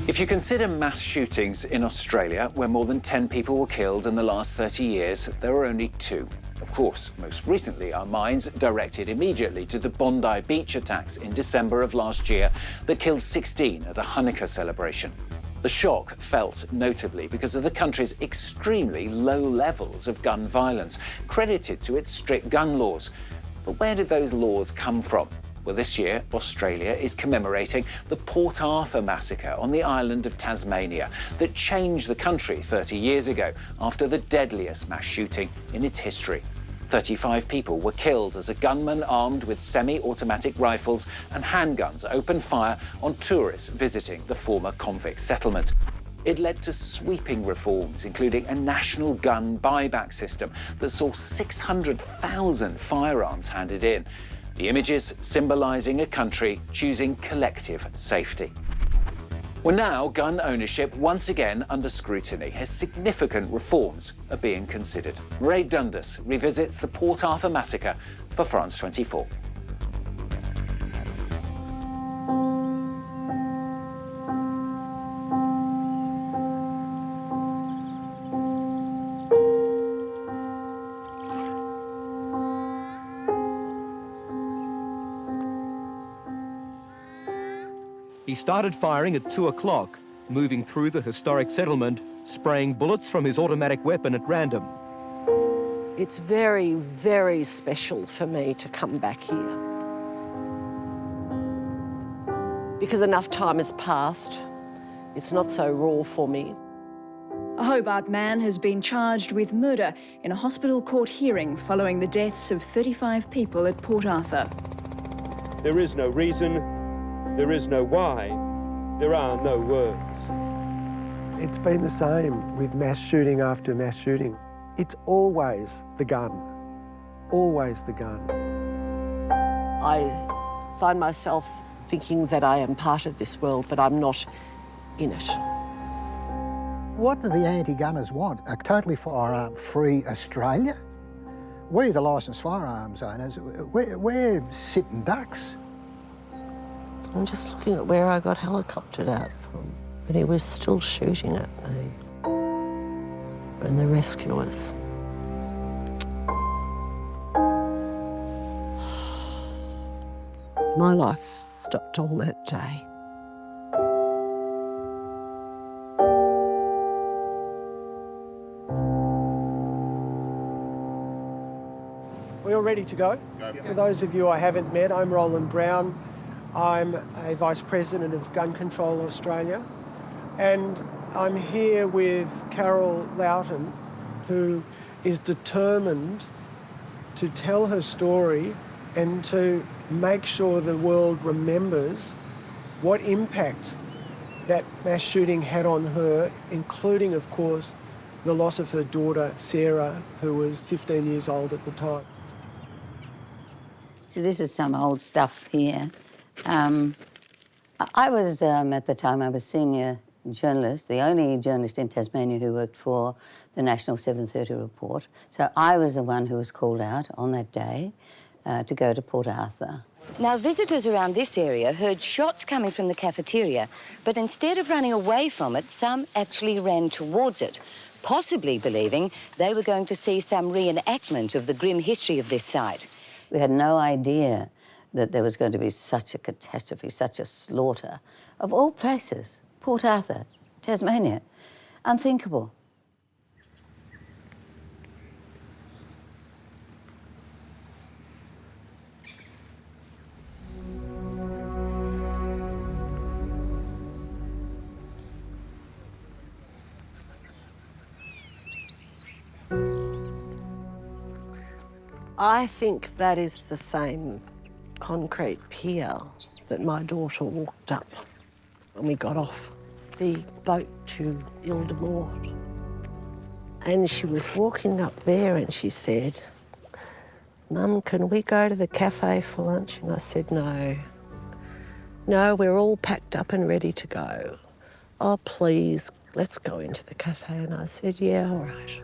If you consider mass shootings in Australia, where more than 10 people were killed in the last 30 years, there are only 2. Of course, most recently, our minds directed immediately to the Bondi Beach attacks in December of last year that killed 16 at a Hanukkah celebration. The shock felt notably because of the country's extremely low levels of gun violence, credited to its strict gun laws. But where did those laws come from? Well, this year, Australia is commemorating the Port Arthur massacre on the island of Tasmania that changed the country 30 years ago after the deadliest mass shooting in its history. 35 people were killed as a gunman armed with semi-automatic rifles and handguns opened fire on tourists visiting the former convict settlement. It led to sweeping reforms, including a national gun buyback system that saw 600,000 firearms handed in. The images symbolising a country choosing collective safety. Well, now gun ownership once again under scrutiny as significant reforms are being considered. Mairead Dundas revisits the Port Arthur massacre for France 24. He started firing at 2 o'clock, moving through the historic settlement, spraying bullets from his automatic weapon at random. It's very, very special for me to come back here. Because enough time has passed, it's not so raw for me. A Hobart man has been charged with murder in a hospital court hearing following the deaths of 35 people at Port Arthur. There is no reason, there is no why, there are no words. It's been the same with mass shooting after mass shooting. It's always the gun, always the gun. I find myself thinking that I am part of this world, but I'm not in it. What do the anti-gunners want? A totally firearm-free Australia? We're the licensed firearms owners. We're sitting ducks. I'm just looking at where I got helicoptered out from, but he was still shooting at me. And the rescuers. My life stopped on that day. We all ready to go? For those of you I haven't met, I'm Roland Brown. I'm a Vice President of Gun Control Australia, and I'm here with Carol Loughton, who is determined to tell her story and to make sure the world remembers what impact that mass shooting had on her, including, of course, the loss of her daughter, Sarah, who was 15 years old at the time. So this is some old stuff here. I was, at the time, I was senior journalist, the only journalist in Tasmania who worked for the National 7:30 report. So I was the one who was called out on that day to go to Port Arthur. Now, visitors around this area heard shots coming from the cafeteria, but instead of running away from it, some actually ran towards it, possibly believing they were going to see some reenactment of the grim history of this site. We had no idea that there was going to be such a catastrophe, such a slaughter. Of all places, Port Arthur, Tasmania, unthinkable. I think that is the same concrete pier that my daughter walked up when we got off the boat to Ile-de-Mort. And she was walking up there and she said, "Mum, can we go to the cafe for lunch?" And I said, "No. No, we're all packed up and ready to go." "Oh, please, let's go into the cafe." And I said, "Yeah, all right."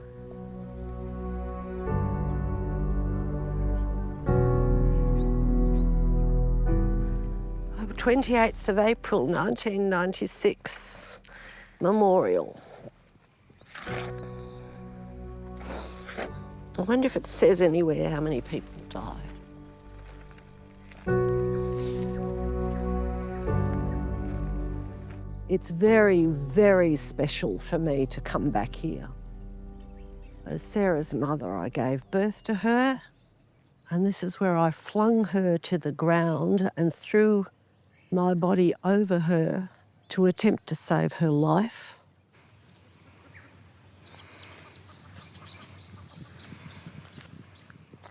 28th of April 1996. memorial. I wonder if it says anywhere how many people died. It's very, very special for me to come back here. As Sarah's mother, I gave birth to her, and this is where I flung her to the ground and threw my body over her to attempt to save her life.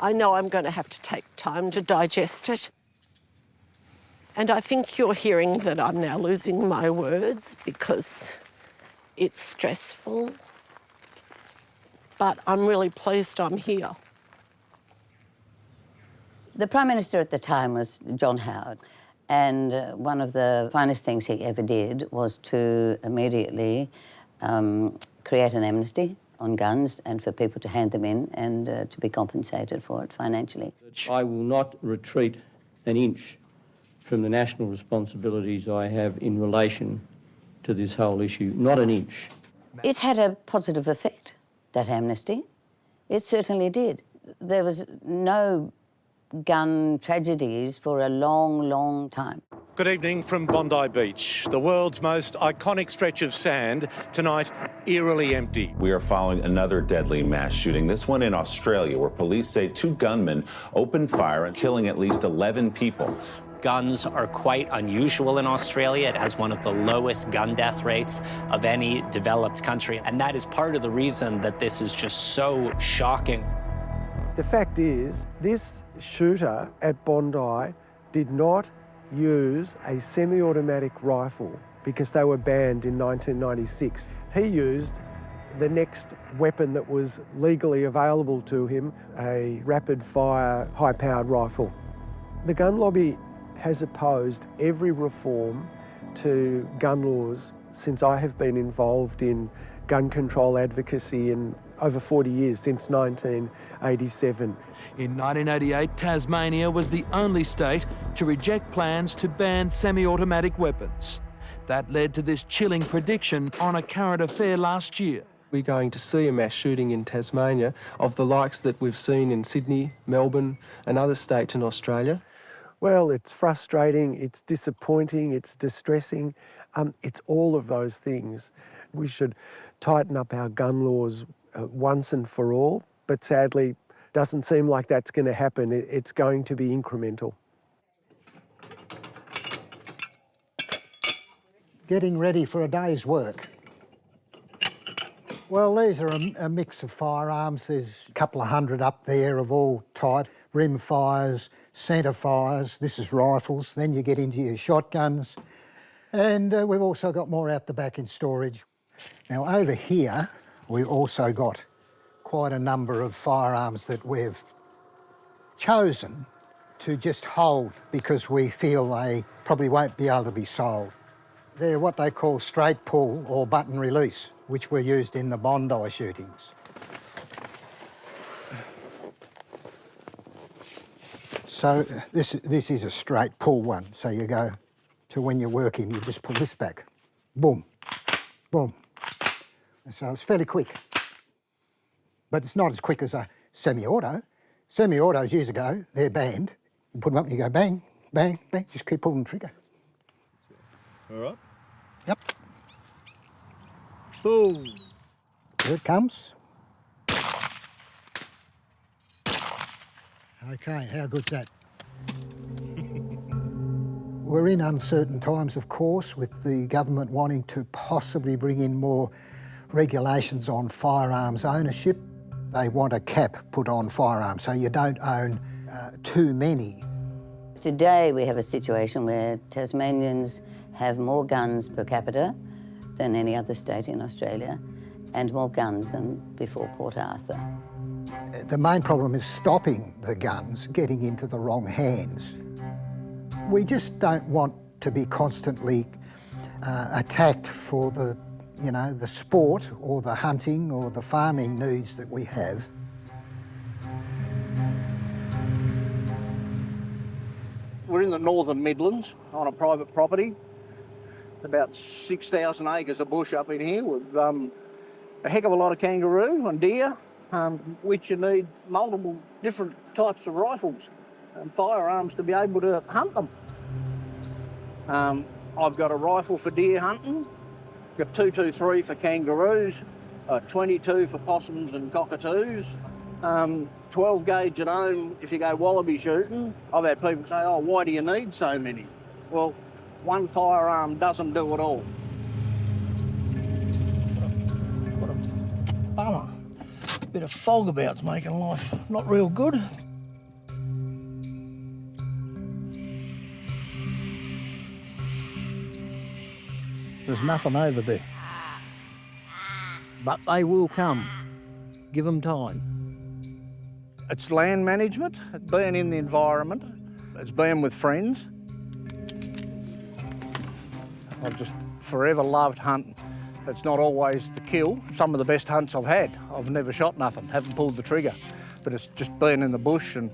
I know I'm going to have to take time to digest it. And I think you're hearing that I'm now losing my words because it's stressful. But I'm really pleased I'm here. The Prime Minister at the time was John Howard, and one of the finest things he ever did was to immediately create an amnesty on guns and for people to hand them in and to be compensated for it financially. I will not retreat an inch from the national responsibilities I have in relation to this whole issue, not an inch. It had a positive effect, that amnesty. It certainly did. There was no gun tragedies for a long, long time. Good evening from Bondi Beach, the world's most iconic stretch of sand, tonight eerily empty. We are following another deadly mass shooting, this one in Australia, where police say 2 gunmen opened fire and killing at least 11 people. Guns are quite unusual in Australia. It has one of the lowest gun death rates of any developed country, and that is part of the reason that this is just so shocking. The fact is, this shooter at Bondi did not use a semi-automatic rifle because they were banned in 1996. He used the next weapon that was legally available to him, a rapid-fire, high-powered rifle. The gun lobby has opposed every reform to gun laws since I have been involved in gun control advocacy in over 40 years, since 1987. In 1988, Tasmania was the only state to reject plans to ban semi-automatic weapons. That led to this chilling prediction on a current affair last year. We're going to see a mass shooting in Tasmania of the likes that we've seen in Sydney, Melbourne and other states in Australia. Well, it's frustrating, it's disappointing, it's distressing. It's all of those things. We should tighten up our gun laws once and for all, but sadly, doesn't seem like that's going to happen. It's going to be incremental. Getting ready for a day's work. Well, these are a mix of firearms. There's a couple of hundred up there of all type. Rim fires, centre fires, this is rifles. Then you get into your shotguns. And we've also got more out the back in storage. Now over here, we've also got quite a number of firearms that we've chosen to just hold because we feel they probably won't be able to be sold. They're what they call straight pull or button release, which were used in the Bondi shootings. So this is a straight pull one. So you go to when you're working, you just pull this back. Boom, boom. So it's fairly quick. But it's not as quick as a semi-auto. Semi-autos years ago, they're banned. You put them up and you go bang, bang, bang, just keep pulling the trigger. All right. Yep. Boom. Here it comes. Okay, how good's that? We're in uncertain times, of course, with the government wanting to possibly bring in more regulations on firearms ownership. They want a cap put on firearms so you don't own too many. Today we have a situation where Tasmanians have more guns per capita than any other state in Australia and more guns than before Port Arthur. The main problem is stopping the guns getting into the wrong hands. We just don't want to be constantly attacked for the sport or the hunting or the farming needs that we have. We're in the Northern Midlands on a private property. about 6,000 acres of bush up in here with a heck of a lot of kangaroo and deer, which you need multiple different types of rifles and firearms to be able to hunt them. I've got a rifle for deer hunting, got 223 for kangaroos, 22 for possums and cockatoos, 12 gauge at home if you go wallaby shooting. I've had people say, oh, why do you need so many? Well, one firearm doesn't do it all. What a bummer. Bit of fog about's making life not real good. There's nothing over there. But they will come. Give them time. It's land management, it's being in the environment, it's being with friends. I've just forever loved hunting. It's not always the kill. Some of the best hunts I've had, I've never shot nothing, haven't pulled the trigger. But it's just being in the bush and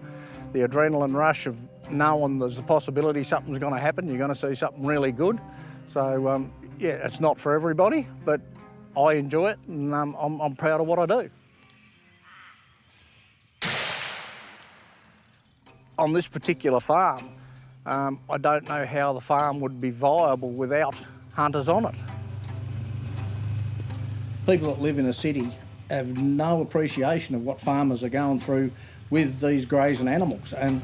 the adrenaline rush of knowing there's a possibility something's going to happen, you're going to see something really good. So, yeah, it's not for everybody, but I enjoy it and I'm proud of what I do. On this particular farm, I don't know how the farm would be viable without hunters on it. People that live in a city have no appreciation of what farmers are going through with these grazing animals. And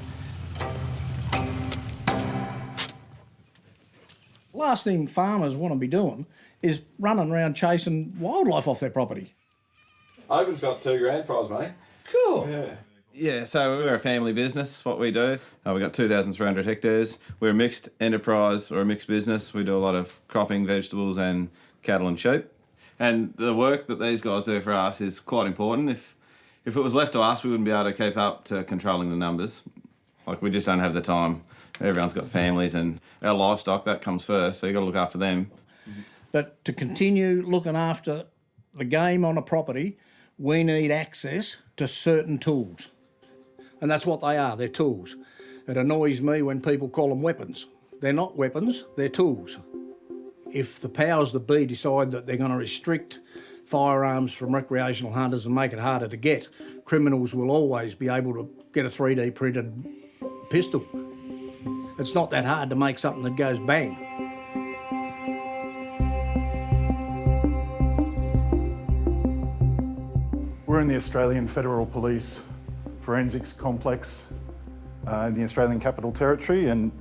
last thing farmers want to be doing is running around chasing wildlife off their property. Open's got $2,000 prize money. Cool. Yeah. Yeah, so we're a family business, what we do. We've got 2,300 hectares. We're a mixed enterprise or a mixed business. We do a lot of cropping, vegetables and cattle and sheep. And the work that these guys do for us is quite important. If it was left to us, we wouldn't be able to keep up to controlling the numbers. Like, we just don't have the time. Everyone's got families and our livestock, that comes first, so you've got to look after them. But to continue looking after the game on a property, we need access to certain tools. And that's what they are, they're tools. It annoys me when people call them weapons. They're not weapons, they're tools. If the powers that be decide that they're going to restrict firearms from recreational hunters and make it harder to get, criminals will always be able to get a 3D printed pistol. It's not that hard to make something that goes bang. We're in the Australian Federal Police Forensics Complex in the Australian Capital Territory, and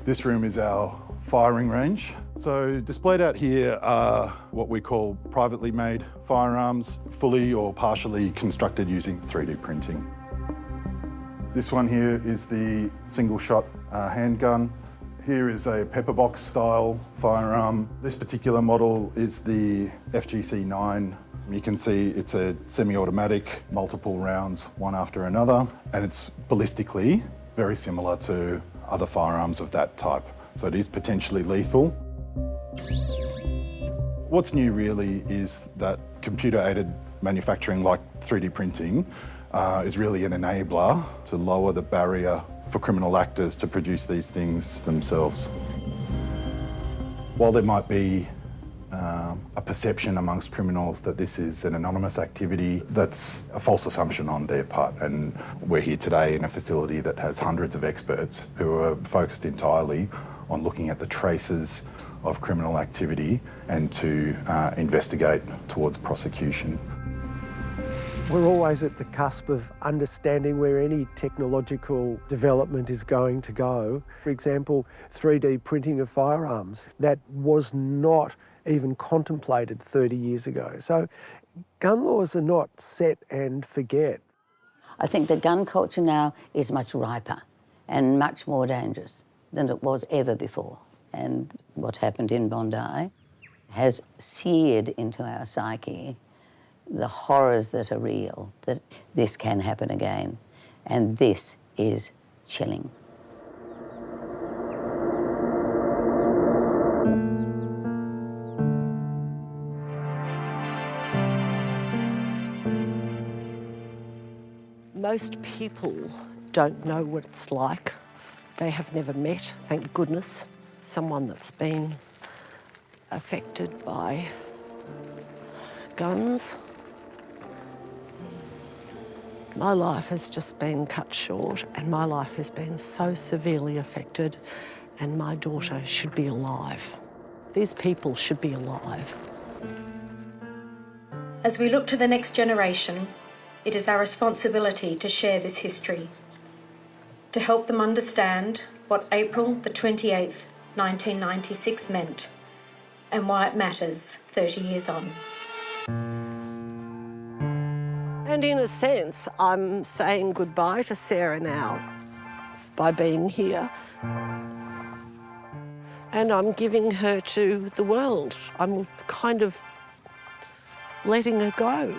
this room is our firing range. So displayed out here are what we call privately made firearms, fully or partially constructed using 3D printing. This one here is the single shot handgun. Here is a pepperbox style firearm. This particular model is the FGC-9. You can see it's a semi-automatic, multiple rounds, one after another, and it's ballistically very similar to other firearms of that type. So it is potentially lethal. What's new really is that computer-aided manufacturing, like 3D printing, is really an enabler to lower the barrier for criminal actors to produce these things themselves. While there might be a perception amongst criminals that this is an anonymous activity, that's a false assumption on their part. And we're here today in a facility that has hundreds of experts who are focused entirely on looking at the traces of criminal activity and to investigate towards prosecution. We're always at the cusp of understanding where any technological development is going to go. For example, 3D printing of firearms. That was not even contemplated 30 years ago. So gun laws are not set and forget. I think the gun culture now is much riper and much more dangerous than it was ever before. And what happened in Bondi has seared into our psyche the horrors that are real, that this can happen again. And this is chilling. Most people don't know what it's like. They have never met, thank goodness, someone that's been affected by guns. My life has just been cut short, and my life has been so severely affected, and my daughter should be alive. These people should be alive. As we look to the next generation, it is our responsibility to share this history, to help them understand what April the 28th, 1996 meant, and why it matters 30 years on. And in a sense, I'm saying goodbye to Sarah now by being here. And I'm giving her to the world. I'm kind of letting her go.